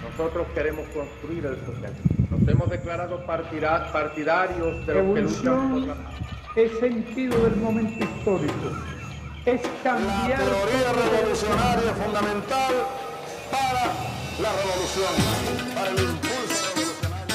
Nosotros queremos construir el socialismo. Nos hemos declarado partidarios de los que luchan por la paz. Es sentido del momento histórico. Es cambiar. La teoría revolucionaria es fundamental para la revolución, para el impulso revolucionario.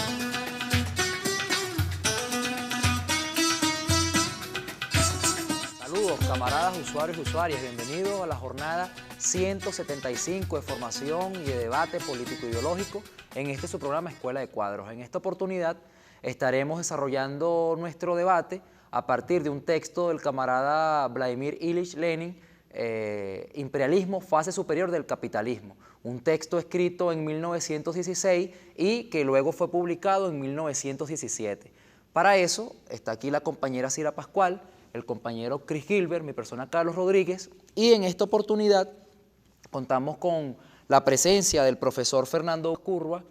Saludos, camaradas, usuarios y usuarias. Bienvenidos a la jornada 175 de formación y de debate político-ideológico en este su programa Escuela de Cuadros. En esta oportunidad estaremos desarrollando nuestro debate a partir de un texto del camarada Vladimir Ilich Lenin, Imperialismo, fase superior del capitalismo. Un texto escrito en 1916 y que luego fue publicado en 1917. Para eso está aquí la compañera Cira Pascual, el compañero Chris Gilbert, mi persona Carlos Rodríguez, y en esta oportunidad contamos con la presencia del profesor Fernando Curva,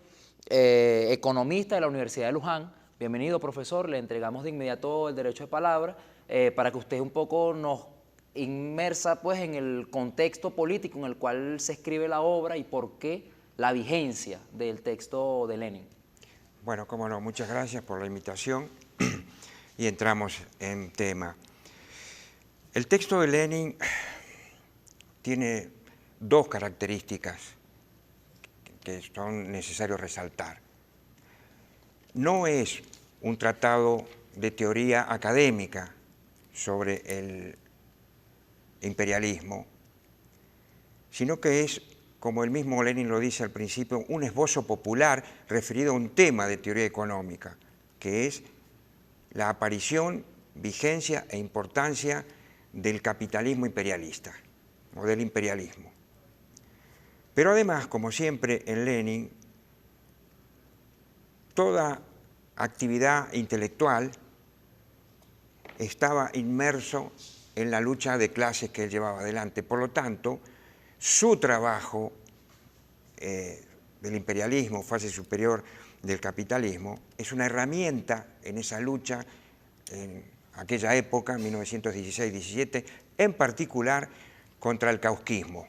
economista de la Universidad de Luján. Bienvenido, profesor, le entregamos de inmediato el derecho de palabra para que usted un poco nos inmersa pues, en el contexto político en el cual se escribe la obra y por qué la vigencia del texto de Lenin. Bueno, cómo no, muchas gracias por la invitación y entramos en tema. El texto de Lenin tiene dos características que son necesarios resaltar. No es un tratado de teoría académica sobre el imperialismo, sino que es, como el mismo Lenin lo dice al principio, un esbozo popular referido a un tema de teoría económica, que es la aparición, vigencia e importancia del capitalismo imperialista o del imperialismo. Pero además, como siempre en Lenin, toda actividad intelectual estaba inmerso en la lucha de clases que él llevaba adelante. Por lo tanto, su trabajo del imperialismo, fase superior del capitalismo, es una herramienta en esa lucha en aquella época, 1916-17, en particular contra el causquismo.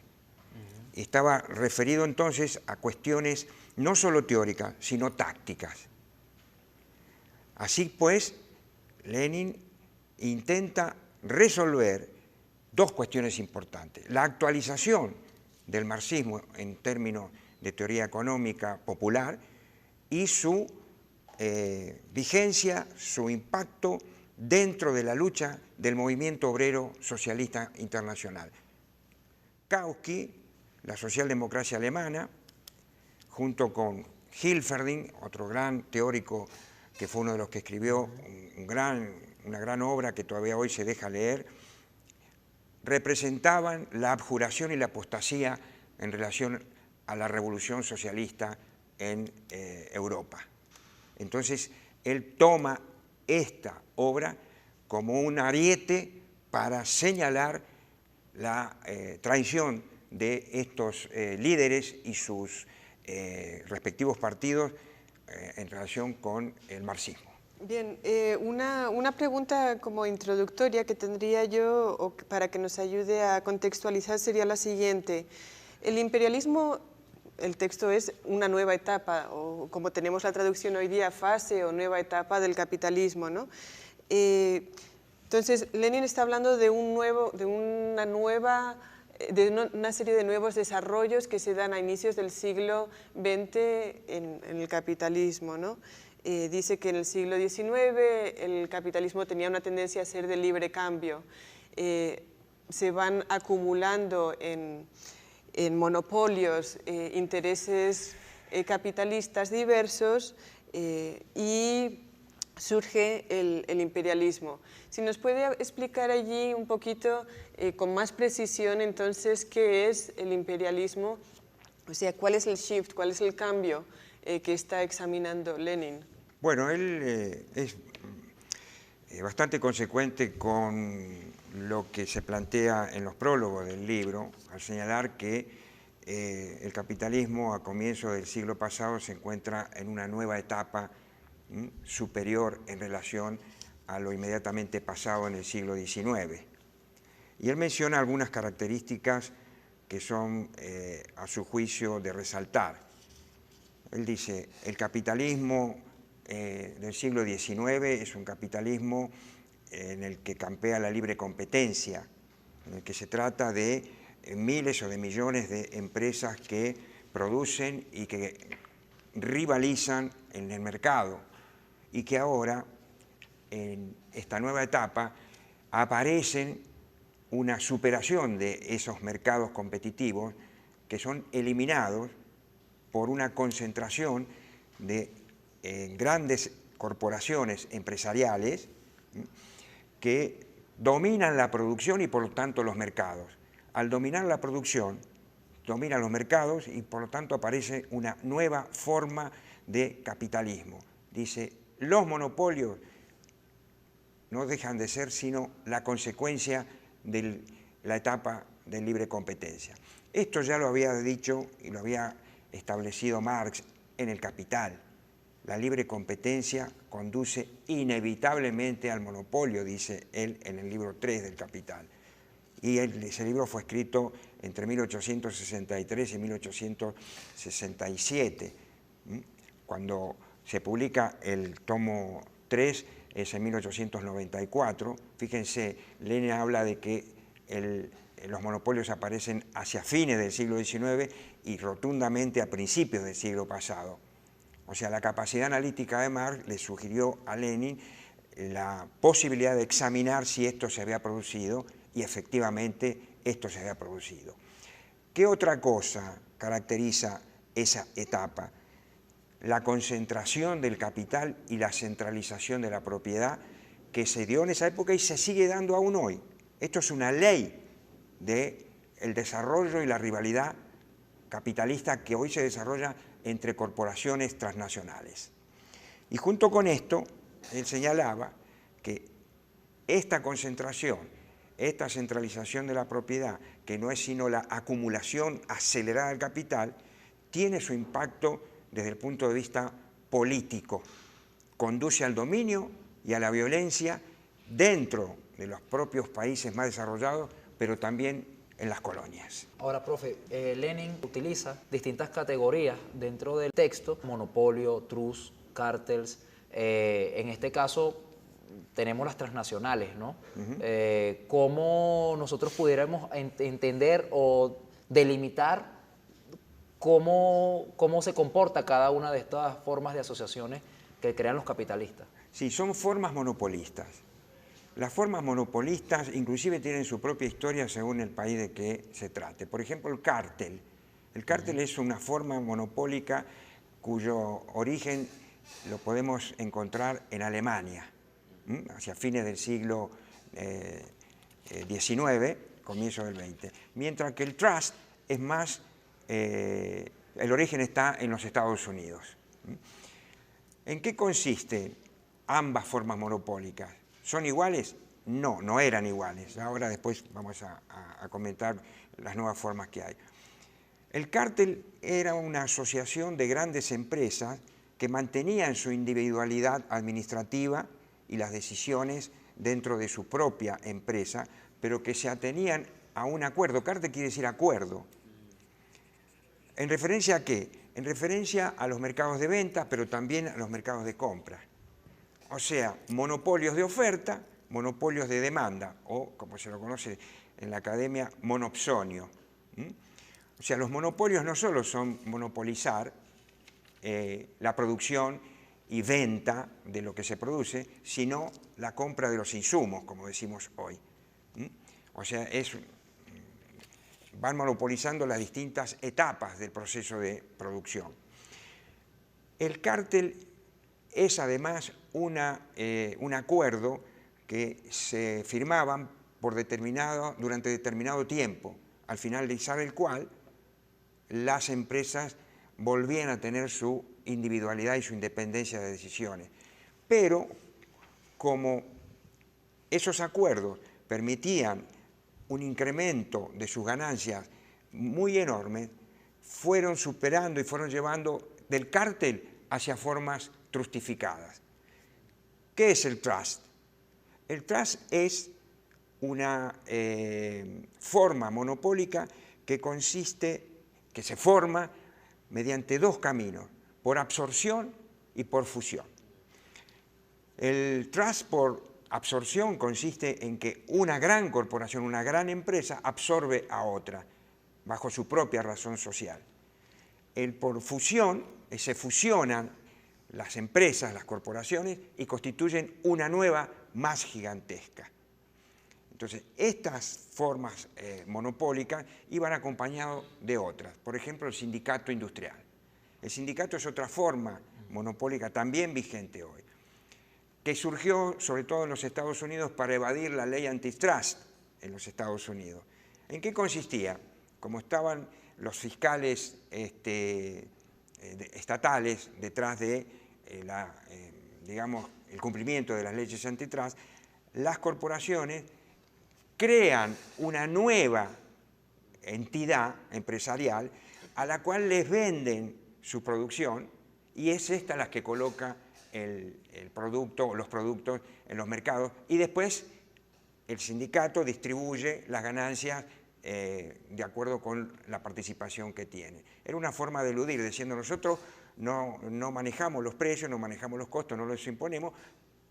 Estaba referido entonces a cuestiones no solo teóricas, sino tácticas. Así pues, Lenin intenta resolver dos cuestiones importantes. La actualización del marxismo en términos de teoría económica popular y su vigencia, su impacto dentro de la lucha del movimiento obrero socialista internacional. Kautsky, la socialdemocracia alemana, junto con Hilferding, otro gran teórico que fue uno de los que escribió una gran obra que todavía hoy se deja leer, representaban la abjuración y la apostasía en relación a la revolución socialista en Europa. Entonces, él toma esta obra como un ariete para señalar la traición de estos líderes y sus respectivos partidos en relación con el marxismo. Bien, una pregunta como introductoria que tendría yo o para que nos ayude a contextualizar sería la siguiente. El imperialismo, el texto es una nueva etapa, o como tenemos la traducción hoy día, fase o nueva etapa del capitalismo, ¿no? Entonces, Lenin está hablando de una serie de nuevos desarrollos que se dan a inicios del siglo XX en el capitalismo, ¿no? Dice que en el siglo XIX el capitalismo tenía una tendencia a ser de libre cambio. Se van acumulando en monopolios intereses capitalistas diversos y surge el imperialismo. Si nos puede explicar allí un poquito con más precisión entonces qué es el imperialismo, o sea, cuál es el shift, cuál es el cambio que está examinando Lenin. Bueno, él es bastante consecuente con lo que se plantea en los prólogos del libro, al señalar que el capitalismo a comienzos del siglo pasado se encuentra en una nueva etapa superior en relación a lo inmediatamente pasado en el siglo XIX. Y él menciona algunas características que son, a su juicio, de resaltar. Él dice, el capitalismo del siglo XIX es un capitalismo en el que campea la libre competencia, en el que se trata de miles o de millones de empresas que producen y que rivalizan en el mercado, y que ahora, en esta nueva etapa, aparecen una superación de esos mercados competitivos que son eliminados por una concentración de grandes corporaciones empresariales que dominan la producción y por lo tanto los mercados. Al dominar la producción, dominan los mercados y por lo tanto aparece una nueva forma de capitalismo. Dice, los monopolios no dejan de ser sino la consecuencia de la etapa de libre competencia. Esto ya lo había dicho y lo había establecido Marx en El Capital. La libre competencia conduce inevitablemente al monopolio, dice él en el libro 3 del Capital. Y ese libro fue escrito entre 1863 y 1867. Cuando se publica el tomo 3 es en 1894. Fíjense, Lenin habla de que los monopolios aparecen hacia fines del siglo XIX y rotundamente a principios del siglo pasado. O sea, la capacidad analítica de Marx le sugirió a Lenin la posibilidad de examinar si esto se había producido, y efectivamente esto se había producido. ¿Qué otra cosa caracteriza esa etapa? La concentración del capital y la centralización de la propiedad que se dio en esa época y se sigue dando aún hoy. Esto es una ley del desarrollo y la rivalidad capitalista que hoy se desarrolla entre corporaciones transnacionales. Y junto con esto, él señalaba que esta concentración, esta centralización de la propiedad, que no es sino la acumulación acelerada del capital, tiene su impacto desde el punto de vista político. Conduce al dominio y a la violencia dentro de los propios países más desarrollados, pero también en las colonias. Ahora, profe, Lenin utiliza distintas categorías dentro del texto: monopolio, trust, cárteles. En este caso tenemos las transnacionales, ¿no? ¿Cómo nosotros pudiéramos entender o delimitar cómo se comporta cada una de estas formas de asociaciones que crean los capitalistas? Sí, son formas monopolistas. Las formas monopolistas inclusive tienen su propia historia según el país de que se trate. Por ejemplo, el cártel. El cártel es una forma monopólica cuyo origen lo podemos encontrar en Alemania, hacia fines del siglo XIX, comienzo del XX. Mientras que el trust es más, el origen está en los Estados Unidos. ¿En qué consisten ambas formas monopólicas? ¿Son iguales? No, no eran iguales. Ahora después vamos a comentar las nuevas formas que hay. El cártel era una asociación de grandes empresas que mantenían su individualidad administrativa y las decisiones dentro de su propia empresa, pero que se atenían a un acuerdo. Cártel quiere decir acuerdo. ¿En referencia a qué? En referencia a los mercados de venta, pero también a los mercados de compra. O sea, monopolios de oferta, monopolios de demanda, o como se lo conoce en la academia, monopsonio. O sea, los monopolios no solo son monopolizar la producción y venta de lo que se produce, sino la compra de los insumos, como decimos hoy. O sea, van monopolizando las distintas etapas del proceso de producción. El cártel es además un acuerdo que se firmaban durante determinado tiempo, al finalizar el cual las empresas volvían a tener su individualidad y su independencia de decisiones. Pero como esos acuerdos permitían un incremento de sus ganancias muy enorme, fueron superando y fueron llevando del cártel hacia formas trustificadas. ¿Qué es el trust? El trust es una forma monopólica que se forma mediante dos caminos, por absorción y por fusión. El trust por absorción consiste en que una gran corporación, una gran empresa, absorbe a otra bajo su propia razón social. El por fusión, se fusionan las empresas, las corporaciones, y constituyen una nueva más gigantesca. Entonces, estas formas monopólicas iban acompañadas de otras. Por ejemplo, el sindicato industrial. El sindicato es otra forma monopólica también vigente hoy, que surgió sobre todo en los Estados Unidos para evadir la ley antitrust en los Estados Unidos. ¿En qué consistía? Como estaban los fiscales estatales detrás de digamos, el cumplimiento de las leyes antitrust, las corporaciones crean una nueva entidad empresarial a la cual les venden su producción, y es esta la que coloca el producto o los productos en los mercados, y después el sindicato distribuye las ganancias de acuerdo con la participación que tiene. Era una forma de eludir, diciendo nosotros no manejamos los precios, no manejamos los costos, no los imponemos,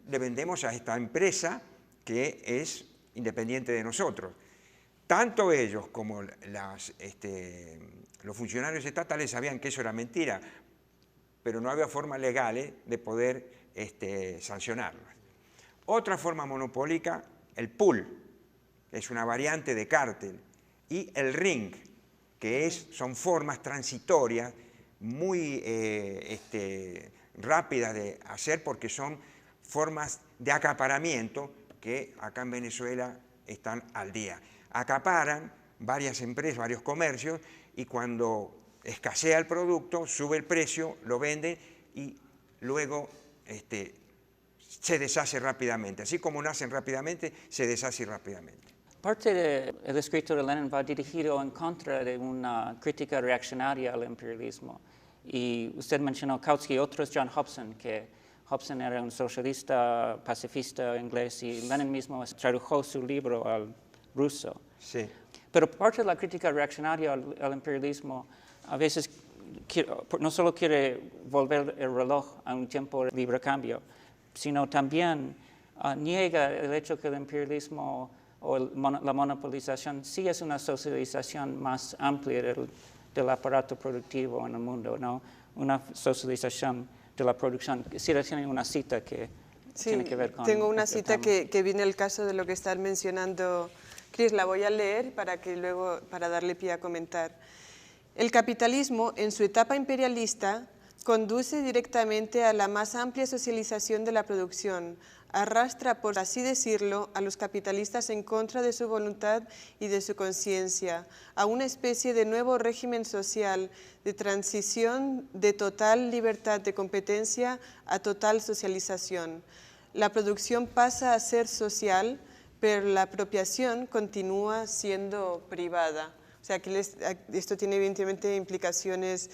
le vendemos a esta empresa que es independiente de nosotros. Tanto ellos como los funcionarios estatales sabían que eso era mentira, pero no había forma legal de poder sancionarlas. Otra forma monopólica, el pool, es una variante de cártel, y el ring, que son formas transitorias muy rápidas de hacer, porque son formas de acaparamiento que acá en Venezuela están al día. Acaparan varias empresas, varios comercios, y cuando escasea el producto, sube el precio, lo venden y luego se deshace rápidamente. Así como nacen rápidamente, se deshace rápidamente. Parte del escrito de Lenin va dirigido en contra de una crítica reaccionaria al imperialismo. Y usted mencionó Kautsky y otros, John Hobson, que Hobson era un socialista pacifista inglés, y Lenin mismo tradujo su libro al ruso. Sí. Pero parte de la crítica reaccionaria al imperialismo a veces no solo quiere volver el reloj a un tiempo de libre cambio, sino también niega el hecho que el imperialismo o la monopolización sí es una socialización más amplia del aparato productivo en el mundo, ¿no? Una socialización de la producción. Quisiera tener una cita que tiene que ver con... Tengo una cita que viene al caso de lo que están mencionando, Chris, la voy a leer para darle pie a comentar. El capitalismo, en su etapa imperialista, conduce directamente a la más amplia socialización de la producción, arrastra, por así decirlo, a los capitalistas en contra de su voluntad y de su conciencia, a una especie de nuevo régimen social, de transición de total libertad de competencia a total socialización. La producción pasa a ser social, pero la apropiación continúa siendo privada. O sea, que esto tiene evidentemente implicaciones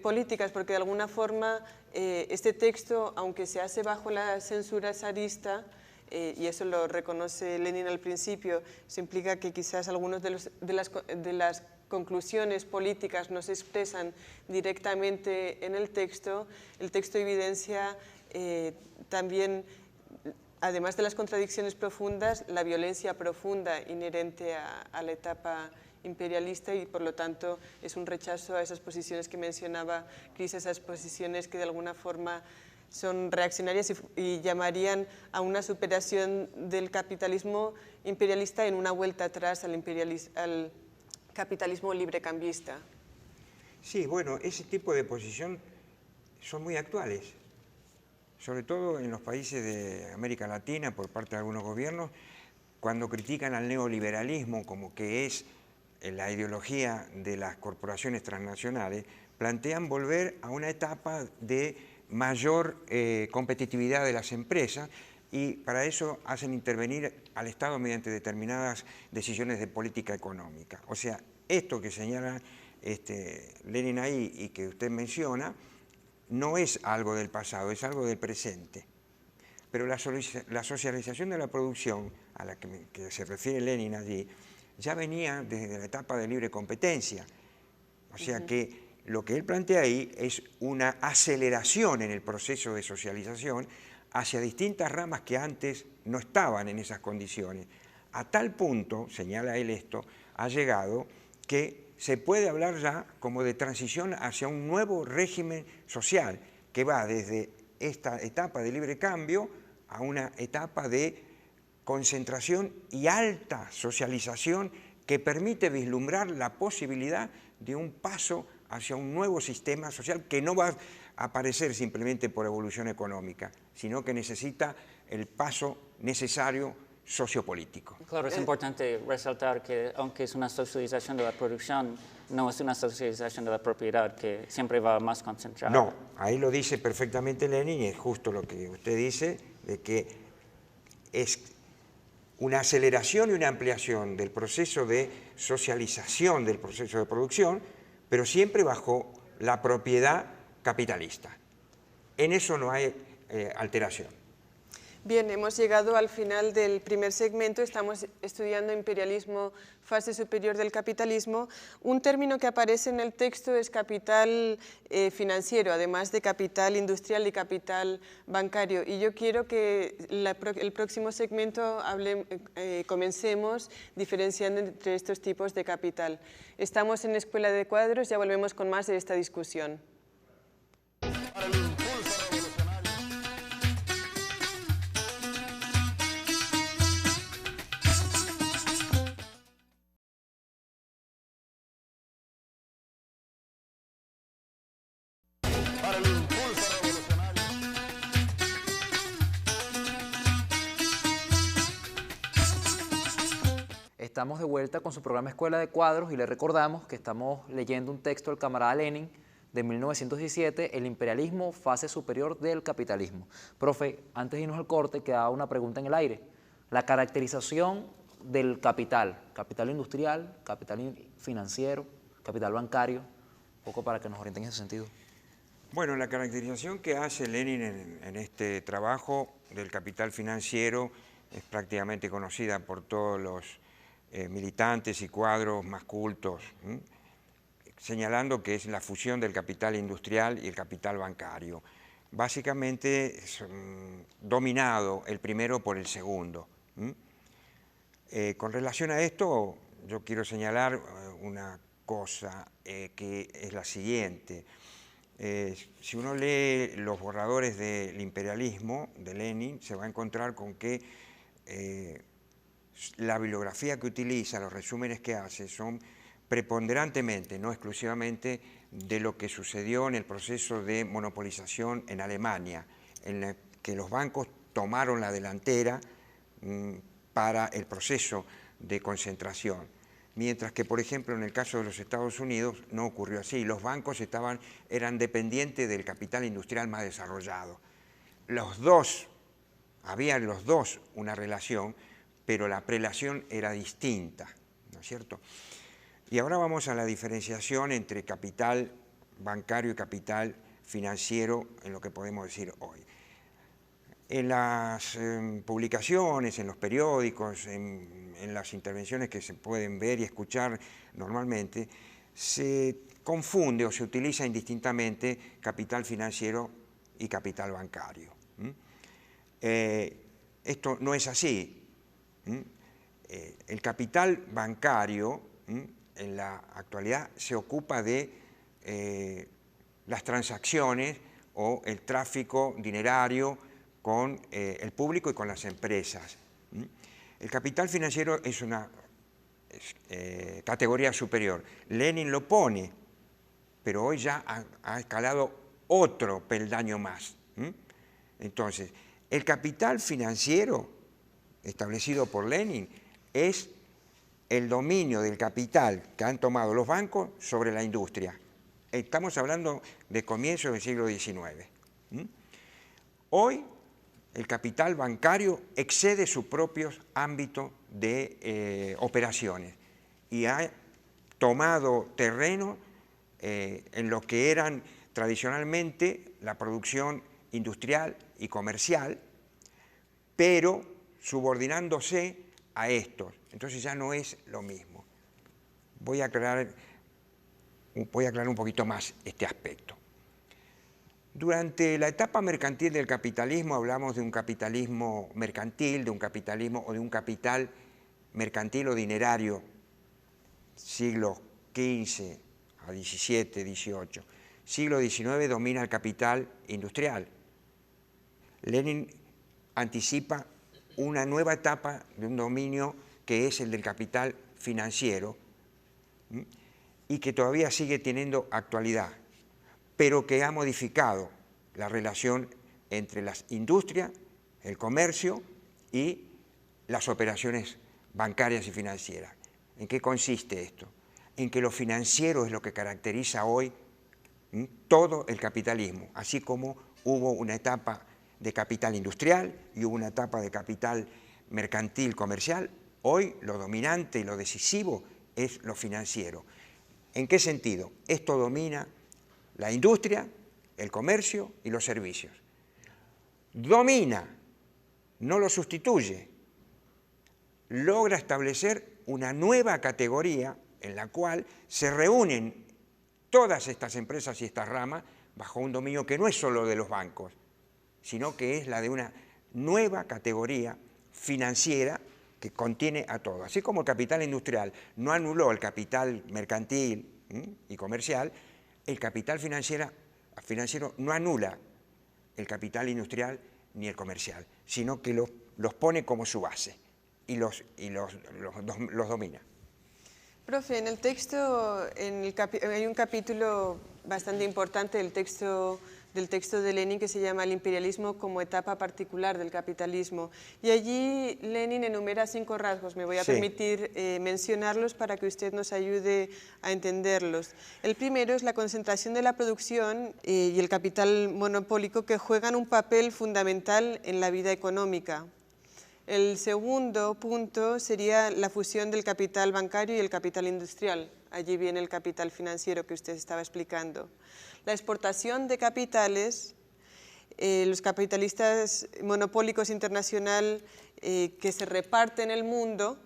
políticas, porque de alguna forma este texto, aunque se hace bajo la censura zarista, y eso lo reconoce Lenin al principio, eso implica que quizás algunas de las conclusiones políticas no se expresan directamente en el texto evidencia también, además de las contradicciones profundas, la violencia profunda inherente a la etapa imperialista, y por lo tanto es un rechazo a esas posiciones que mencionaba Chris, esas posiciones que de alguna forma son reaccionarias y llamarían a una superación del capitalismo imperialista en una vuelta atrás al capitalismo librecambista. Sí, bueno, ese tipo de posición son muy actuales, sobre todo en los países de América Latina por parte de algunos gobiernos, cuando critican al neoliberalismo como que es la ideología de las corporaciones transnacionales, plantean volver a una etapa de mayor competitividad de las empresas, y para eso hacen intervenir al Estado mediante determinadas decisiones de política económica. O sea, esto que señala Lenin ahí y que usted menciona no es algo del pasado, es algo del presente. Pero la socialización de la producción, a la que se refiere Lenin allí, ya venía desde la etapa de libre competencia. O sea que lo que él plantea ahí es una aceleración en el proceso de socialización hacia distintas ramas que antes no estaban en esas condiciones. A tal punto, señala él esto, ha llegado que se puede hablar ya como de transición hacia un nuevo régimen social que va desde esta etapa de libre cambio a una etapa de concentración y alta socialización que permite vislumbrar la posibilidad de un paso hacia un nuevo sistema social que no va a aparecer simplemente por evolución económica, sino que necesita el paso necesario sociopolítico. Claro, es importante resaltar que aunque es una socialización de la producción, no es una socialización de la propiedad que siempre va más concentrada. No, ahí lo dice perfectamente Lenin y es justo lo que usted dice, de que es una aceleración y una ampliación del proceso de socialización del proceso de producción, pero siempre bajo la propiedad capitalista. En eso no hay alteración. Bien, hemos llegado al final del primer segmento, estamos estudiando imperialismo, fase superior del capitalismo. Un término que aparece en el texto es capital financiero, además de capital industrial y capital bancario. Y yo quiero que el próximo segmento comencemos diferenciando entre estos tipos de capital. Estamos en Escuela de Cuadros, ya volvemos con más de esta discusión. Para el impulso revolucionario. Estamos de vuelta con su programa Escuela de Cuadros y le recordamos que estamos leyendo un texto del camarada Lenin de 1917, El imperialismo, fase superior del capitalismo. Profe, antes de irnos al corte, queda una pregunta en el aire. La caracterización del capital industrial, capital financiero, capital bancario, un poco para que nos orienten en ese sentido. Bueno, la caracterización que hace Lenin en este trabajo del capital financiero es prácticamente conocida por todos los militantes y cuadros más cultos, señalando que es la fusión del capital industrial y el capital bancario. Básicamente es dominado el primero por el segundo. Con relación a esto, yo quiero señalar una cosa que es la siguiente. Si uno lee los borradores del imperialismo de Lenin, se va a encontrar con que la bibliografía que utiliza, los resúmenes que hace, son preponderantemente, no exclusivamente, de lo que sucedió en el proceso de monopolización en Alemania, en la que los bancos tomaron la delantera para el proceso de concentración. Mientras que, por ejemplo, en el caso de los Estados Unidos no ocurrió así. Los bancos eran dependientes del capital industrial más desarrollado. Había los dos una relación, pero la prelación era distinta, ¿no es cierto? Y ahora vamos a la diferenciación entre capital bancario y capital financiero en lo que podemos decir hoy. En las publicaciones, en los periódicos, en las intervenciones que se pueden ver y escuchar normalmente, se confunde o se utiliza indistintamente capital financiero y capital bancario. Esto no es así. El capital bancario en la actualidad se ocupa de las transacciones o el tráfico dinerario con el público y con las empresas. El capital financiero es una categoría superior. Lenin lo pone, pero hoy ya ha escalado otro peldaño más. Entonces, el capital financiero establecido por Lenin es el dominio del capital que han tomado los bancos sobre la industria. Estamos hablando de comienzos del siglo XIX. Hoy el capital bancario excede sus propios ámbitos de operaciones y ha tomado terreno en lo que eran tradicionalmente la producción industrial y comercial, pero subordinándose a estos. Entonces ya no es lo mismo. Voy a aclarar un poquito más este aspecto. Durante la etapa mercantil del capitalismo hablamos de un capitalismo mercantil, de un capitalismo o de un capital mercantil o dinerario, siglos XV a XVII, XVIII. Siglo XIX domina el capital industrial. Lenin anticipa una nueva etapa de un dominio que es el del capital financiero y que todavía sigue teniendo actualidad, pero que ha modificado la relación entre las industrias, el comercio y las operaciones bancarias y financieras. ¿En qué consiste esto? En que lo financiero es lo que caracteriza hoy todo el capitalismo, así como hubo una etapa de capital industrial y hubo una etapa de capital mercantil comercial, hoy lo dominante y lo decisivo es lo financiero. ¿En qué sentido? Esto domina la industria, el comercio y los servicios. Domina, no lo sustituye, logra establecer una nueva categoría en la cual se reúnen todas estas empresas y estas ramas bajo un dominio que no es solo de los bancos, sino que es la de una nueva categoría financiera que contiene a todo. Así como el capital industrial no anuló el capital mercantil y comercial, el capital financiero no anula el capital industrial ni el comercial, sino que los pone como su base y los domina. Profe, en el texto hay un capítulo bastante importante del texto de Lenin que se llama El imperialismo como etapa particular del capitalismo. Y allí Lenin enumera 5 rasgos. Me voy a permitir mencionarlos para que usted nos ayude a entenderlos. El primero es la concentración de la producción y el capital monopólico que juegan un papel fundamental en la vida económica. El segundo punto sería la fusión del capital bancario y el capital industrial. Allí viene el capital financiero que usted estaba explicando. La exportación de capitales, los capitalistas monopólicos internacionales que se reparten el mundo.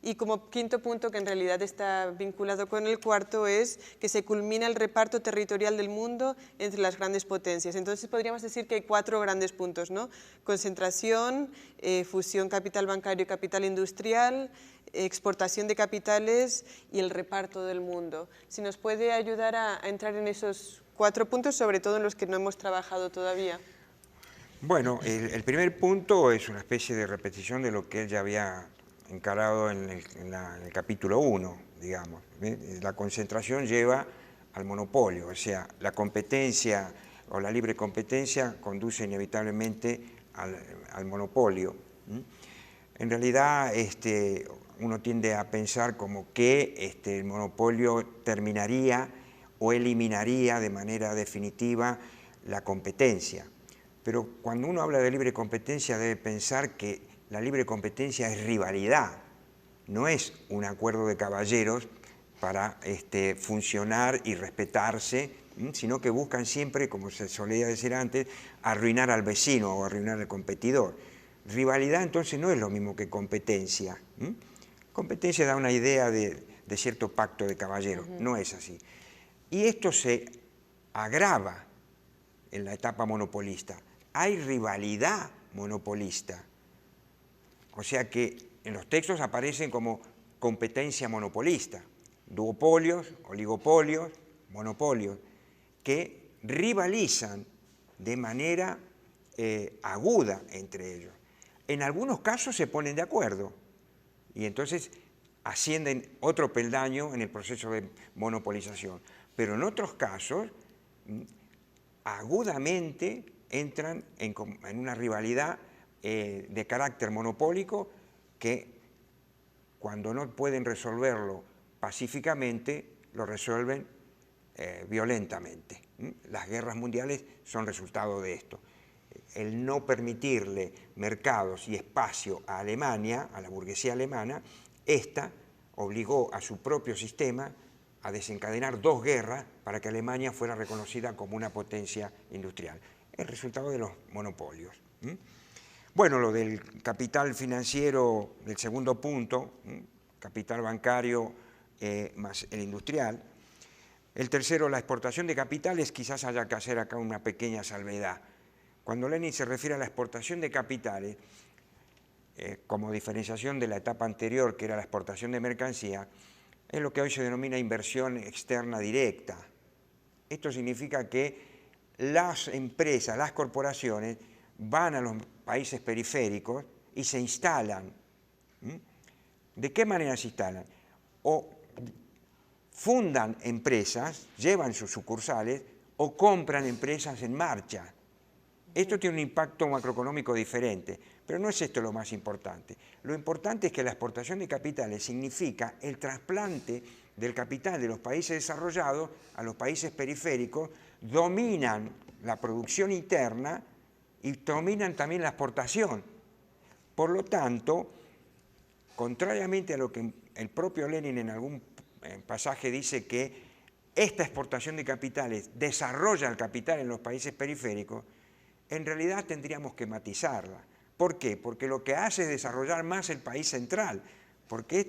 Y como quinto punto, que en realidad está vinculado con el cuarto, es que se culmina el reparto territorial del mundo entre las grandes potencias. Entonces podríamos decir que hay 4 grandes puntos, ¿no? Concentración, fusión capital bancario y capital industrial, exportación de capitales y el reparto del mundo. Si nos puede ayudar a entrar en esos 4 puntos, sobre todo en los que no hemos trabajado todavía. Bueno, el primer punto es una especie de repetición de lo que él ya había encarado en el capítulo 1, digamos. La concentración lleva al monopolio, o sea, la competencia o la libre competencia conduce inevitablemente al monopolio. En realidad, uno tiende a pensar como que el monopolio terminaría o eliminaría de manera definitiva la competencia. Pero cuando uno habla de libre competencia debe pensar que la libre competencia es rivalidad, no es un acuerdo de caballeros para funcionar y respetarse, sino que buscan siempre, como se solía decir antes, arruinar al vecino o arruinar al competidor. Rivalidad entonces no es lo mismo que competencia. Competencia da una idea de cierto pacto de caballeros, no es así. Y esto se agrava en la etapa monopolista. Hay rivalidad monopolista. O sea que en los textos aparecen como competencia monopolista, duopolios, oligopolios, monopolios, que rivalizan de manera aguda entre ellos. En algunos casos se ponen de acuerdo y entonces ascienden otro peldaño en el proceso de monopolización. Pero en otros casos, agudamente entran en una rivalidad de carácter monopólico que cuando no pueden resolverlo pacíficamente, lo resuelven violentamente. Las guerras mundiales son resultado de esto. El no permitirle mercados y espacio a Alemania, a la burguesía alemana, esta obligó a su propio sistema a desencadenar 2 guerras para que Alemania fuera reconocida como una potencia industrial. El resultado de los monopolios. Bueno, lo del capital financiero, del segundo punto, capital bancario más el industrial. El tercero, la exportación de capitales, quizás haya que hacer acá una pequeña salvedad. Cuando Lenin se refiere a la exportación de capitales, como diferenciación de la etapa anterior, que era la exportación de mercancía, es lo que hoy se denomina inversión externa directa. Esto significa que las empresas, las corporaciones, van a los países periféricos y se instalan. ¿De qué manera se instalan? O fundan empresas, llevan sus sucursales, o compran empresas en marcha. Esto tiene un impacto macroeconómico diferente, pero no es esto lo más importante. Lo importante es que la exportación de capitales significa el trasplante del capital de los países desarrollados a los países periféricos, dominan la producción interna y dominan también la exportación. Por lo tanto, contrariamente a lo que el propio Lenin en algún pasaje dice que esta exportación de capitales desarrolla el capital en los países periféricos, en realidad tendríamos que matizarla. ¿Por qué? Porque lo que hace es desarrollar más el país central, porque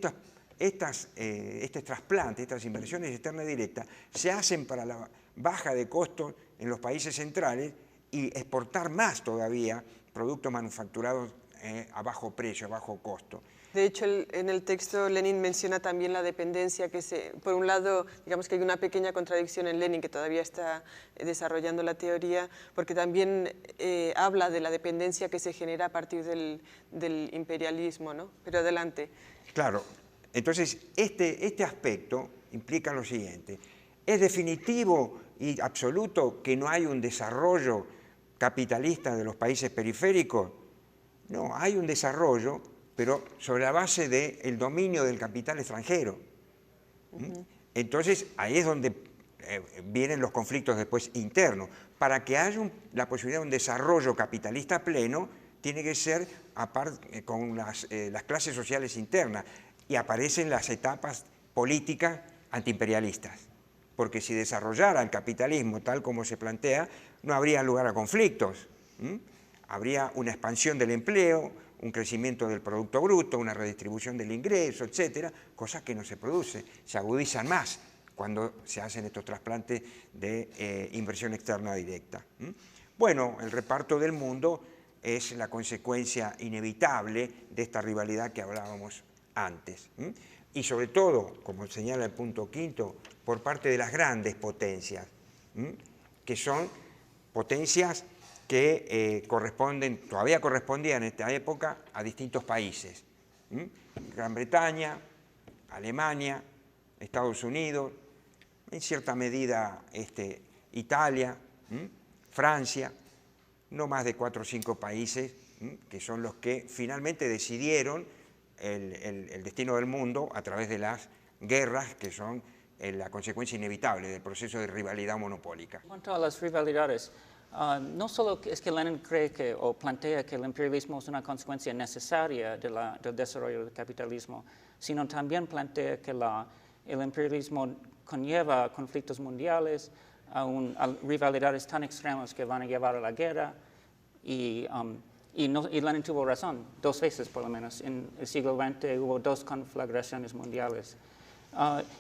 este trasplante, estas inversiones externas directas, se hacen para la baja de costos en los países centrales y exportar más todavía productos manufacturados a bajo precio, a bajo costo. De hecho, en el texto Lenin menciona también la dependencia por un lado, digamos que hay una pequeña contradicción en Lenin que todavía está desarrollando la teoría, porque también habla de la dependencia que se genera a partir del imperialismo, ¿no? Pero adelante. Claro, entonces este aspecto implica lo siguiente: ¿es definitivo y absoluto que no hay un desarrollo capitalista de los países periféricos? No, hay un desarrollo, pero sobre la base del dominio del capital extranjero. Entonces, ahí es donde vienen los conflictos después internos. Para que haya la posibilidad de un desarrollo capitalista pleno, tiene que ser con las clases sociales internas, y aparecen las etapas políticas antiimperialistas. Porque si desarrollara el capitalismo tal como se plantea, no habría lugar a conflictos. Habría una expansión del empleo, un crecimiento del Producto Bruto, una redistribución del ingreso, etcétera, cosas que no se producen, se agudizan más cuando se hacen estos trasplantes de inversión externa directa. Bueno, el reparto del mundo es la consecuencia inevitable de esta rivalidad que hablábamos antes. Y sobre todo, como señala el punto quinto, por parte de las grandes potencias, que son potencias que todavía correspondían en esta época a distintos países. Gran Bretaña, Alemania, Estados Unidos, en cierta medida Italia, Francia, no más de 4 o 5 países que son los que finalmente decidieron el destino del mundo a través de las guerras, que son la consecuencia inevitable del proceso de rivalidad monopólica. En cuanto a las rivalidades, no solo es que Lenin cree o plantea que el imperialismo es una consecuencia necesaria del desarrollo del capitalismo, sino también plantea que el imperialismo conlleva conflictos mundiales, a rivalidades tan extremas que van a llevar a la guerra, y Lenin tuvo razón, 2 veces por lo menos. En el siglo XX hubo 2 conflagraciones mundiales.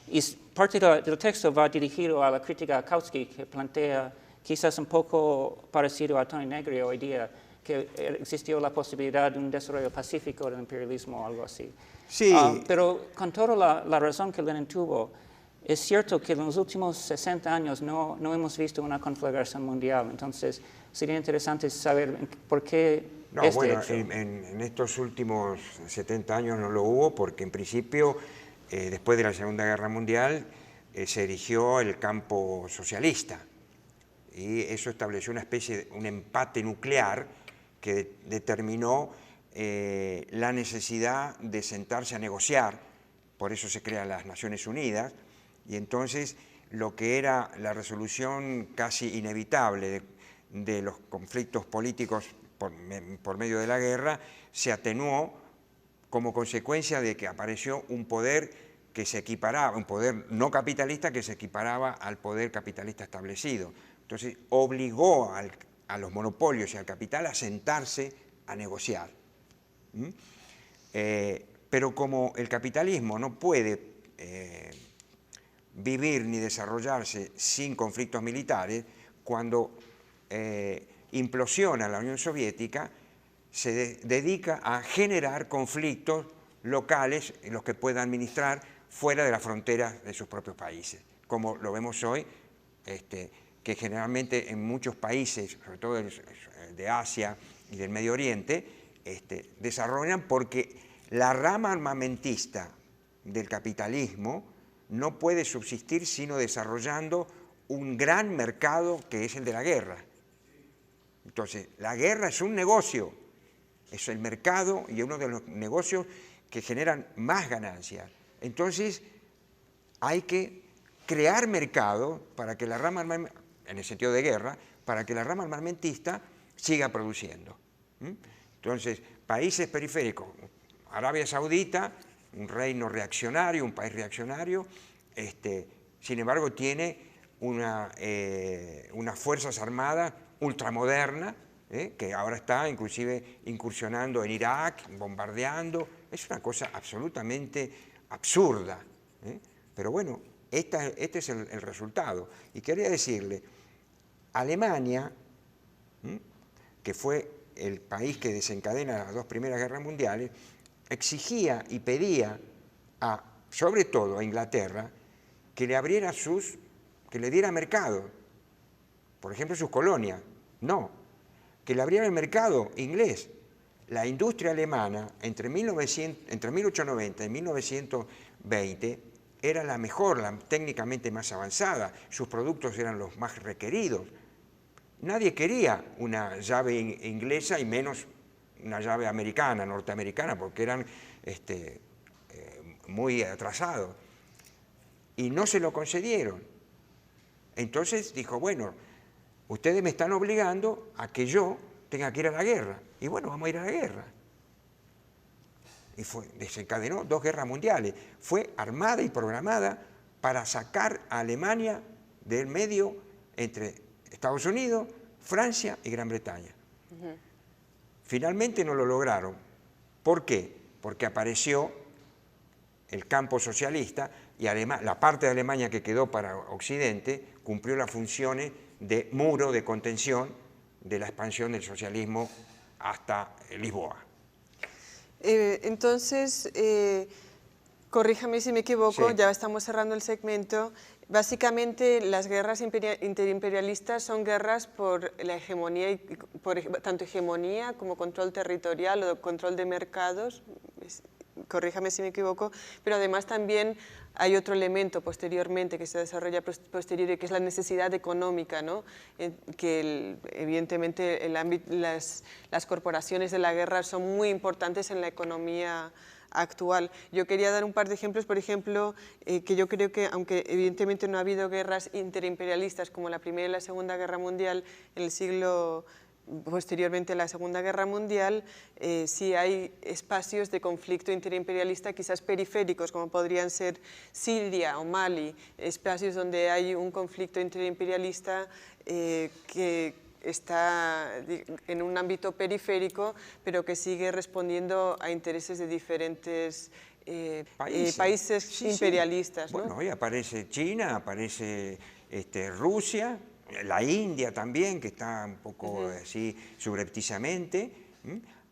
Y parte del texto va dirigido a la crítica a Kautsky, que plantea, quizás un poco parecido a Tony Negri hoy día, que existió la posibilidad de un desarrollo pacífico del imperialismo o algo así. Sí. Pero con toda la razón que Lenin tuvo, es cierto que en los últimos 60 años no hemos visto una conflagración mundial. Entonces, sería interesante saber por qué hecho. En estos últimos 70 años no lo hubo, porque en principio, después de la Segunda Guerra Mundial, se erigió el campo socialista. Y eso estableció una especie de un empate nuclear que determinó la necesidad de sentarse a negociar. Por eso se crean las Naciones Unidas, y entonces lo que era la resolución casi inevitable de los conflictos políticos por medio de la guerra se atenuó como consecuencia de que apareció un poder que se equiparaba, un poder no capitalista que se equiparaba al poder capitalista establecido. Entonces obligó a los monopolios y al capital a sentarse a negociar. Pero como el capitalismo no puede vivir ni desarrollarse sin conflictos militares, cuando implosiona la Unión Soviética, se dedica a generar conflictos locales en los que pueda administrar fuera de las fronteras de sus propios países, como lo vemos hoy, que generalmente en muchos países, sobre todo de Asia y del Medio Oriente, desarrollan porque la rama armamentista del capitalismo no puede subsistir sino desarrollando un gran mercado que es el de la guerra. Entonces, la guerra es un negocio, es el mercado y uno de los negocios que generan más ganancias. Entonces, hay que crear mercado para que la rama armamentista, en el sentido de guerra, para que la rama armamentista siga produciendo. Entonces, países periféricos, Arabia Saudita, un reino reaccionario, un país reaccionario, sin embargo tiene unas fuerzas armadas ultramodernas, que ahora está inclusive incursionando en Irak, bombardeando. Es una cosa absolutamente absurda. Pero bueno, este es el resultado. Y quería decirle, Alemania, que fue el país que desencadena las dos primeras guerras mundiales, exigía y pedía, sobre todo a Inglaterra, que le abriera que le diera mercado, por ejemplo, sus colonias. No, que le abriera el mercado inglés. La industria alemana entre 1890 y 1920 era la mejor, la técnicamente más avanzada, sus productos eran los más requeridos. Nadie quería una llave inglesa y menos una llave americana, norteamericana, porque eran muy atrasados. Y no se lo concedieron. Entonces dijo, bueno, ustedes me están obligando a que yo tenga que ir a la guerra. Y bueno, vamos a ir a la guerra. Y desencadenó dos guerras mundiales. Fue armada y programada para sacar a Alemania del medio entre Estados Unidos, Francia y Gran Bretaña. Finalmente no lo lograron. ¿Por qué? Porque apareció el campo socialista y la parte de Alemania que quedó para Occidente cumplió las funciones de muro de contención de la expansión del socialismo hasta Lisboa. Entonces, corríjame si me equivoco, Sí. ya estamos cerrando el segmento. Básicamente, las guerras interimperialistas son guerras por la hegemonía, tanto hegemonía como control territorial o control de mercados, corríjame si me equivoco, pero además también hay otro elemento posteriormente que se desarrolla posterior, que es la necesidad económica, ¿no? Que evidentemente las corporaciones de la guerra son muy importantes en la economía actual. Yo quería dar un par de ejemplos, por ejemplo, que yo creo que, aunque evidentemente no ha habido guerras interimperialistas como la Primera y la Segunda Guerra Mundial en el siglo posteriormente a la Segunda Guerra Mundial, sí hay espacios de conflicto interimperialista quizás periféricos, como podrían ser Siria o Mali, espacios donde hay un conflicto interimperialista que está en un ámbito periférico, pero que sigue respondiendo a intereses de diferentes países Sí, imperialistas. sí. ¿no? Bueno, hoy aparece China, aparece Rusia, la India también, que está un poco así subrepticiamente,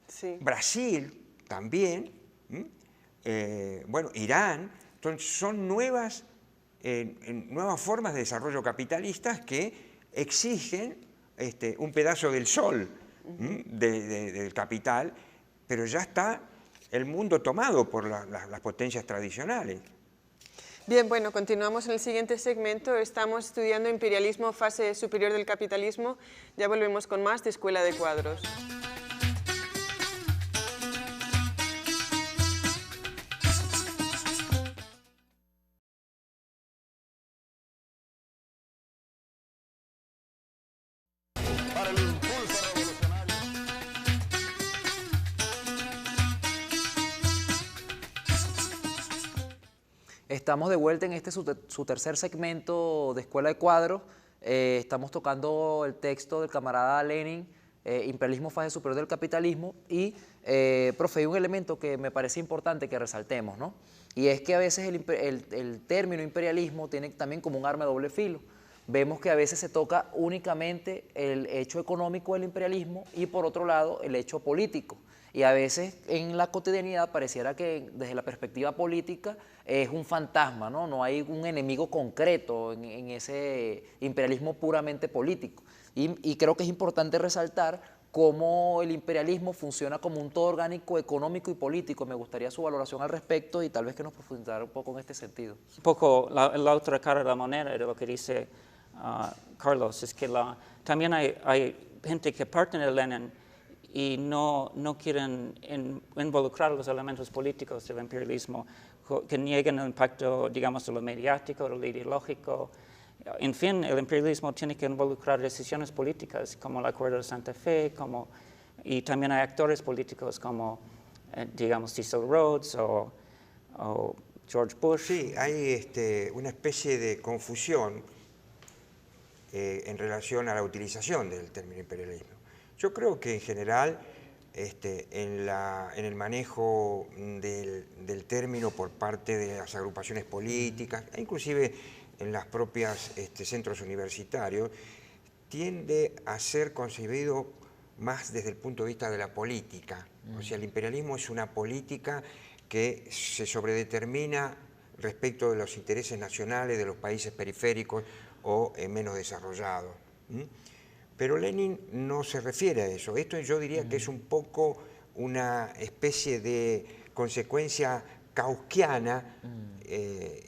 Sí. Brasil también, bueno, Irán. Entonces son nuevas formas de desarrollo capitalistas que exigen un pedazo del sol del capital, pero ya está el mundo tomado por las potencias tradicionales. Bien, bueno, continuamos en el siguiente segmento. Estamos estudiando imperialismo, fase superior del capitalismo. Ya volvemos con más de Escuela de Cuadros. Para el impulso revolucionario. Estamos de vuelta en su tercer segmento de Escuela de Cuadros. Estamos tocando el texto del camarada Lenin, imperialismo fase superior del capitalismo y, profe, hay un elemento que me parece importante que resaltemos, ¿no? Y es que a veces el término imperialismo tiene también como un arma de doble filo. Vemos que a veces se toca únicamente el hecho económico del imperialismo y por otro lado el hecho político. Y a veces en la cotidianidad pareciera que desde la perspectiva política es un fantasma, ¿no? No hay un enemigo concreto en ese imperialismo puramente político. Y creo que es importante resaltar cómo el imperialismo funciona como un todo orgánico económico y político. Me gustaría su valoración al respecto y tal vez que nos profundizara un poco en este sentido. Un poco la otra cara de la moneda de lo que dice Carlos, es que también hay gente que parte de Lenin y no quieren involucrar los elementos políticos del imperialismo, que niegan el impacto, digamos, de lo mediático, de lo ideológico. En fin, el imperialismo tiene que involucrar decisiones políticas, como el Acuerdo de Santa Fe, y también hay actores políticos como, digamos, Cecil Rhodes o George Bush. Sí, hay una especie de confusión en relación a la utilización del término imperialismo. Yo creo que en general en el manejo del término por parte de las agrupaciones políticas, e inclusive en las propias centros universitarios, tiende a ser concebido más desde el punto de vista de la política. O sea, el imperialismo es una política que se sobredetermina respecto de los intereses nacionales de los países periféricos o menos desarrollados. Pero Lenin no se refiere a eso. Esto yo diría que es un poco una especie de consecuencia kauskiana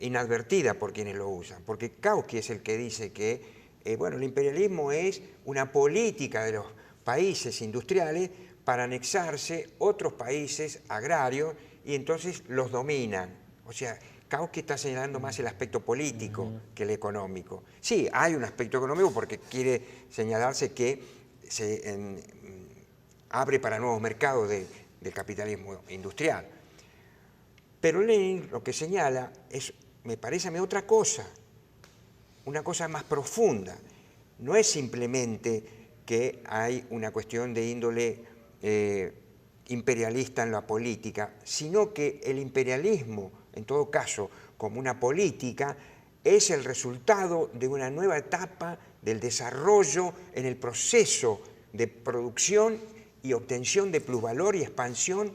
inadvertida por quienes lo usan. Porque Kautsky es el que dice que bueno, el imperialismo es una política de los países industriales para anexarse otros países agrarios y entonces los dominan. O sea, Kautsky está señalando más el aspecto político que el económico. Sí, hay un aspecto económico porque quiere señalarse que se abre para nuevos mercados del capitalismo industrial. Pero Lenin lo que señala es, me parece a mí, otra cosa, una cosa más profunda. No es simplemente que hay una cuestión de índole imperialista en la política, sino que el imperialismo, en todo caso, como una política, es el resultado de una nueva etapa del desarrollo en el proceso de producción y obtención de plusvalor y expansión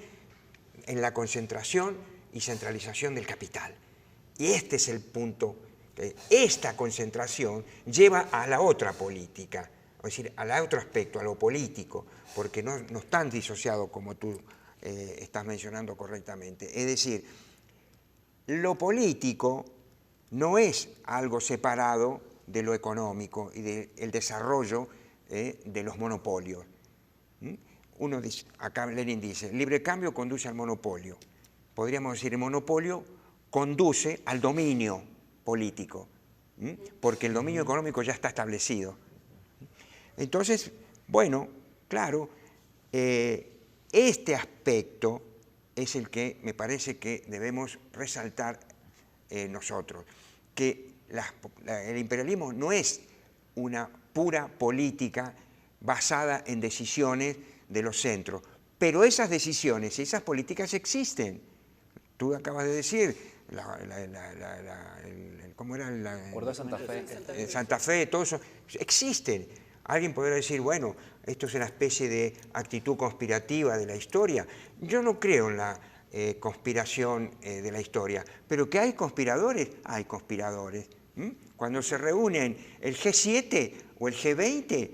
en la concentración y centralización del capital. Y este es el punto, que esta concentración lleva a la otra política, es decir, al otro aspecto, a lo político, porque no están disociados como tú estás mencionando correctamente. Es decir, lo político no es algo separado de lo económico y del desarrollo de los monopolios. Uno dice, acá Lenin dice, el libre cambio conduce al monopolio. Podríamos decir, el monopolio conduce al dominio político, porque el dominio económico ya está establecido. Entonces, bueno, claro, este aspecto es el que me parece que debemos resaltar nosotros, que el imperialismo no es una pura política basada en decisiones de los centros, pero esas decisiones y esas políticas existen. Tú acabas de decir, ¿cómo era? El Acuerdo de Santa Fe. Santa Fe, todo eso, existen. Alguien podrá decir, bueno, esto es una especie de actitud conspirativa de la historia. Yo no creo en la conspiración de la historia, pero que hay conspiradores, hay conspiradores. Cuando se reúnen el G7 o el G20,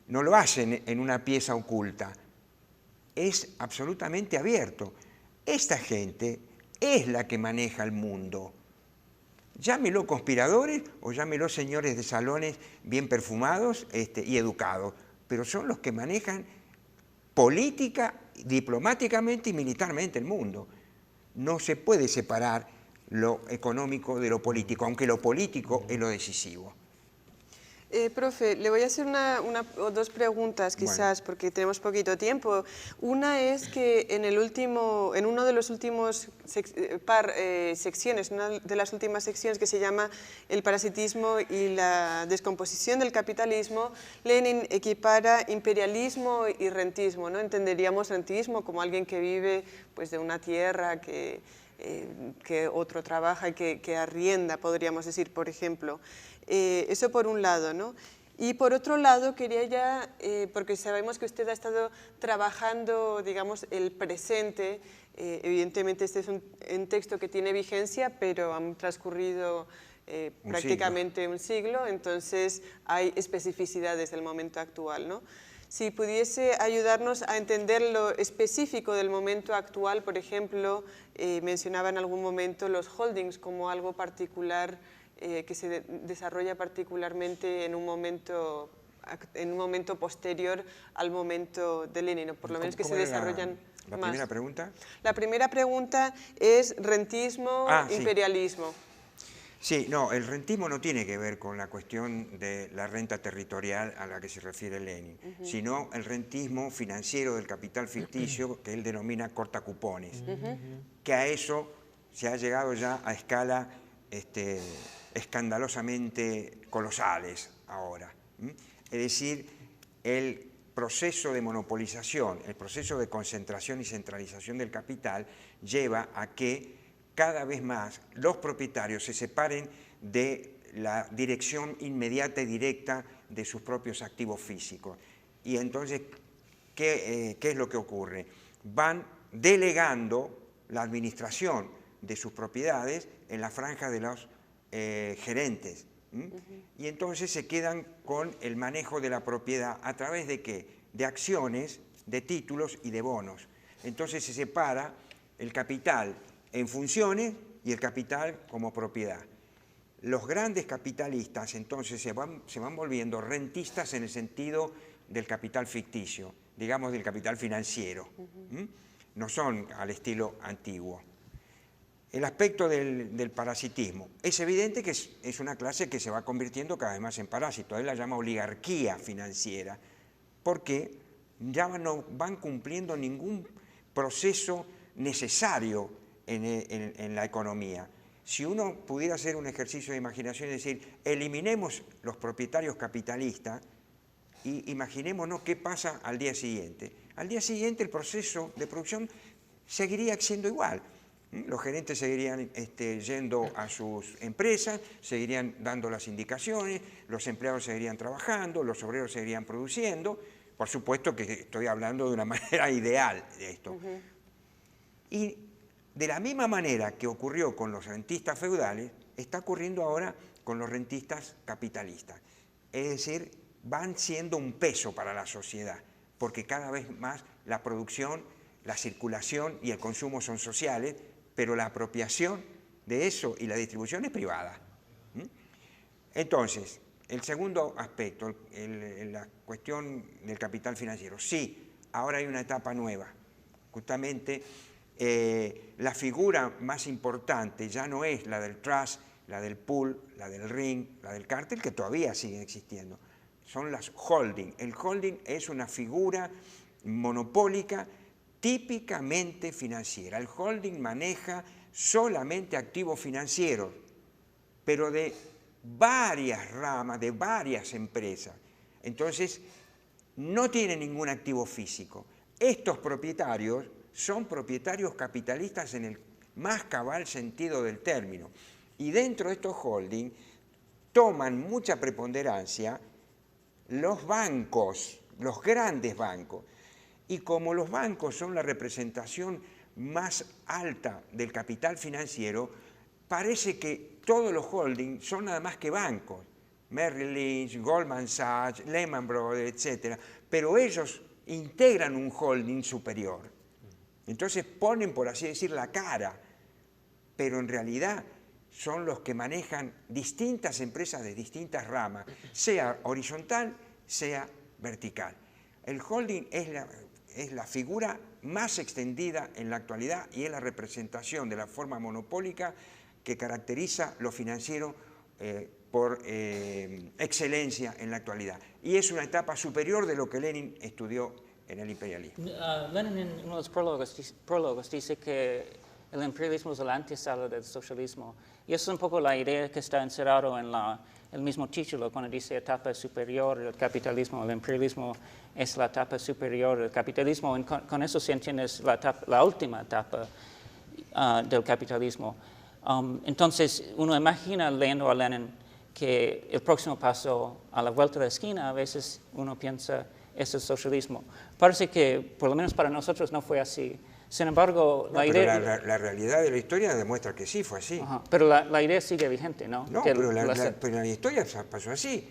no lo hacen en una pieza oculta, es absolutamente abierto. Esta gente es la que maneja el mundo. Llámelo conspiradores o llámelo señores de salones bien perfumados y educados, pero son los que manejan política, diplomáticamente y militarmente el mundo. No se puede separar lo económico de lo político, aunque lo político es lo decisivo. Profe, le voy a hacer una o dos preguntas quizás, porque tenemos poquito tiempo. Una es que en uno de los últimos secciones, una de las últimas secciones que se llama El parasitismo y la descomposición del capitalismo, Lenin equipara imperialismo y rentismo, ¿no? Entenderíamos rentismo como alguien que vive pues, de una tierra que otro trabaja y que arrienda, podríamos decir, por ejemplo. Eso por un lado, ¿no? Y por otro lado, quería ya, porque sabemos que usted ha estado trabajando, digamos, el presente, evidentemente este es un texto que tiene vigencia, pero han transcurrido prácticamente un siglo, entonces hay especificidades del momento actual, ¿no? Si pudiese ayudarnos a entender lo específico del momento actual, por ejemplo, mencionaba en algún momento los holdings como algo particular que se desarrolla particularmente en un momento posterior al momento de Lenin, o por lo menos que se desarrollan ¿La más. primera pregunta? La primera pregunta es rentismo, imperialismo. Sí, no, el rentismo no tiene que ver con la cuestión de la renta territorial a la que se refiere Lenin, sino el rentismo financiero del capital ficticio que él denomina cortacupones, que a eso se ha llegado ya a escala escandalosamente colosales ahora. Es decir, el proceso de monopolización, el proceso de concentración y centralización del capital lleva a que cada vez más los propietarios se separen de la dirección inmediata y directa de sus propios activos físicos. Y entonces, ¿qué es lo que ocurre? Van delegando la administración de sus propiedades en la franja de los gerentes. Y entonces se quedan con el manejo de la propiedad a través de ¿qué? De acciones, de títulos y de bonos. Entonces se separa el capital en funciones y el capital como propiedad. Los grandes capitalistas entonces se van volviendo rentistas en el sentido del capital ficticio, digamos del capital financiero. No son al estilo antiguo. El aspecto del parasitismo. Es evidente que es una clase que se va convirtiendo cada vez más en parásito. Él la llama oligarquía financiera, porque ya no van cumpliendo ningún proceso necesario en la economía. Si uno pudiera hacer un ejercicio de imaginación y decir, eliminemos los propietarios capitalistas y imaginémonos qué pasa al día siguiente. Al día siguiente el proceso de producción seguiría siendo igual. Los gerentes seguirían yendo a sus empresas, seguirían dando las indicaciones, los empleados seguirían trabajando, los obreros seguirían produciendo. Por supuesto que estoy hablando de una manera ideal de esto. Y de la misma manera que ocurrió con los rentistas feudales, está ocurriendo ahora con los rentistas capitalistas. Es decir, van siendo un peso para la sociedad, porque cada vez más la producción, la circulación y el consumo son sociales, pero la apropiación de eso y la distribución es privada. Entonces, el segundo aspecto, la cuestión del capital financiero. Sí, ahora hay una etapa nueva. Justamente la figura más importante ya no es la del trust, la del pool, la del ring, la del cártel, que todavía siguen existiendo. Son las holding. El holding es una figura monopólica típicamente financiera. El holding maneja solamente activos financieros, pero de varias ramas, de varias empresas. Entonces, no tiene ningún activo físico. Estos propietarios son propietarios capitalistas en el más cabal sentido del término. Y dentro de estos holding toman mucha preponderancia los bancos, los grandes bancos. Y como los bancos son la representación más alta del capital financiero, parece que todos los holdings son nada más que bancos. Merrill Lynch, Goldman Sachs, Lehman Brothers, etc. Pero ellos integran un holding superior. Entonces ponen, por así decir, la cara, pero en realidad son los que manejan distintas empresas de distintas ramas, sea horizontal, sea vertical. El holding es la figura más extendida en la actualidad y es la representación de la forma monopólica que caracteriza lo financiero por excelencia en la actualidad. Y es una etapa superior de lo que Lenin estudió en el imperialismo. Lenin en uno de los prólogos dice que el imperialismo es la antesala del socialismo. Y eso es un poco la idea que está encerrado en el mismo título, cuando dice etapa superior del capitalismo. El imperialismo es la etapa superior del capitalismo. Con eso se entiende la última etapa del capitalismo. Entonces, uno imagina leyendo a Lenin que el próximo paso a la vuelta de la esquina, a veces uno piensa, es el socialismo. Parece que, por lo menos para nosotros, no fue así. Sin embargo, la idea... La realidad de la historia demuestra que sí fue así. Ajá, pero la idea sigue vigente, ¿no? No, pero la historia pasó así.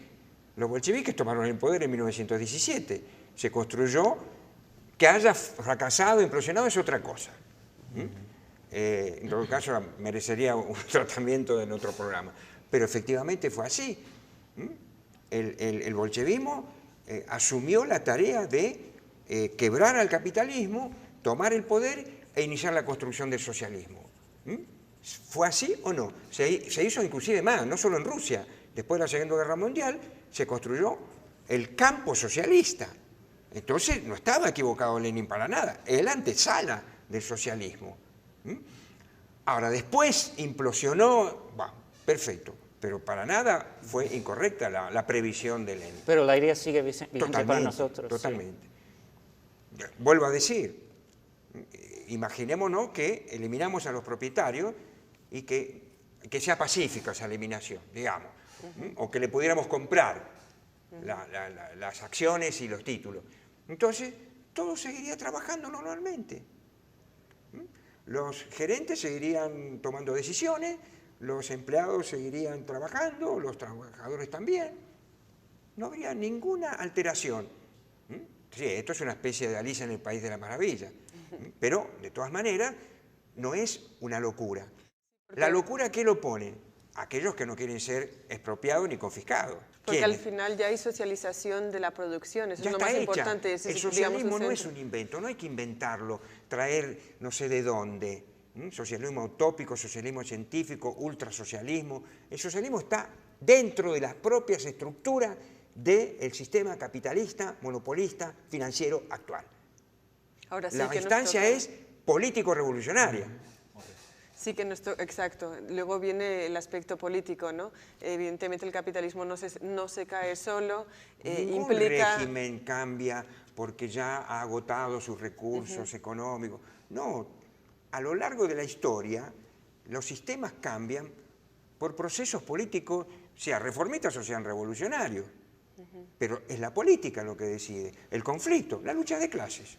Los bolcheviques tomaron el poder en 1917. Se construyó, que haya fracasado, implosionado, es otra cosa. En todo caso, merecería un tratamiento en otro programa. Pero efectivamente fue así. El bolchevismo asumió la tarea de quebrar al capitalismo, tomar el poder e iniciar la construcción del socialismo. ¿Fue así o no? Se hizo inclusive más, no solo en Rusia. Después de la Segunda Guerra Mundial se construyó el campo socialista. Entonces no estaba equivocado Lenin para nada, es la antesala del socialismo. Ahora, después implosionó, bueno, perfecto, pero para nada fue incorrecta la previsión de Lenin. Pero la idea sigue vigente para nosotros. Totalmente. Sí. Vuelvo a decir, imaginémonos que eliminamos a los propietarios y que sea pacífica esa eliminación, digamos, o que le pudiéramos comprar las acciones y los títulos. Entonces, todo seguiría trabajando normalmente. Los gerentes seguirían tomando decisiones, los empleados seguirían trabajando, los trabajadores también. No habría ninguna alteración. Sí, esto es una especie de Alicia en el País de la Maravilla, pero de todas maneras no es una locura. La locura, ¿qué lo pone? Aquellos que no quieren ser expropiados ni confiscados. Porque al final ya hay socialización de la producción, eso es lo más importante. El socialismo no es un invento, no hay que inventarlo, traer no sé de dónde. Socialismo utópico, socialismo científico, ultrasocialismo. El socialismo está dentro de las propias estructuras del sistema capitalista, monopolista, financiero actual. Ahora sí, la instancia es político-revolucionaria. Sí, que exacto. Luego viene el aspecto político, ¿no? Evidentemente el capitalismo no se cae solo, Ningún régimen cambia porque ya ha agotado sus recursos económicos. No, a lo largo de la historia los sistemas cambian por procesos políticos, sean reformistas o sean revolucionarios. Pero es la política lo que decide, el conflicto, la lucha de clases.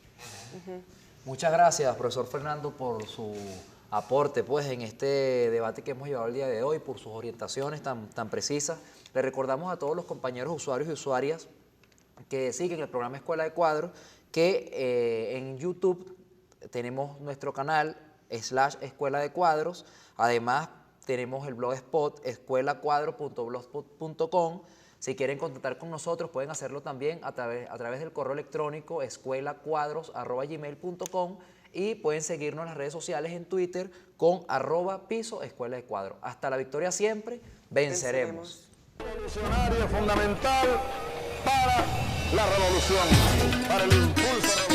Muchas gracias, profesor Fernando, por su aporte pues, en este debate que hemos llevado el día de hoy, por sus orientaciones tan precisas. Le recordamos a todos los compañeros usuarios y usuarias que siguen el programa Escuela de Cuadros que en YouTube tenemos nuestro canal /Escuela de Cuadros. Además, tenemos el blogspot escuelacuadro.blogspot.com. Si quieren contactar con nosotros, pueden hacerlo también a través del correo electrónico escuelacuadros@gmail.com y pueden seguirnos en las redes sociales en Twitter con @piso Escuela de Cuadros. Hasta la victoria siempre, venceremos. Revolucionario fundamental para la revolución, para el impulso.